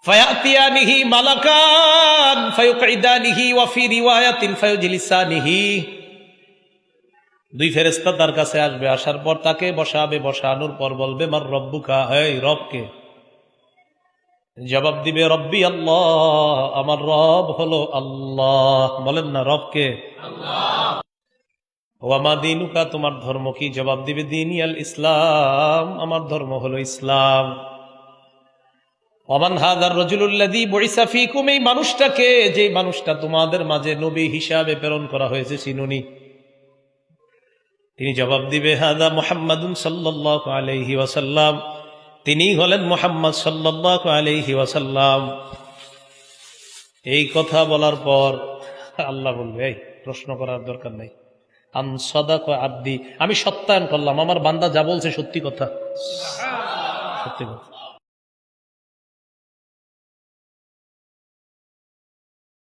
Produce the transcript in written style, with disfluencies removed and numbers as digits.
ফায়াতিয়ানিহি মালাকান ফায়ুকঈদানিহি ওয়া ফি রিওয়ায়াতিন ফায়ুজলিসানিহি। দুই ফেরেশতা তার কাছে আসবে, আসার পর তাকে বসাবে, বসানোর পর বলবে মার রব্বুকা, এই রবকে? জবাব দিবে রব্বি আল্লাহ, আমার রব হলো আল্লাহ। বলেন না রবকে? ওয়া মা দীনুকা, তোমার ধর্ম কি? জবাব দিবে দীনি আল ইসলাম, আমার ধর্ম হলো ইসলাম। ওমান হাযার রাজুলুল্লাযী বুইসা ফীকুম, এই মানুষটাকে, যে মানুষটা তোমাদের মাঝে নবী হিসাবে প্রেরণ করা হয়েছে, চিনুনি? তিনি জবাব দিবে হাযা মুহাম্মাদুন সাল্লাল্লাহু আলাইহি ওয়াসাল্লাম, তিনি হলেন মুহাম্মদ সাল্লাল্লাহু আলাইহি ওয়াসাল্লাম। এই কথা বলার পর আল্লাহ বলবে, এই প্রশ্ন করার দরকার নাই, আন সাদাকা আব্দি, আমি সত্যায়ন করলাম আমার বান্দা যা বলছে সত্যি কথা, সত্যি কথা।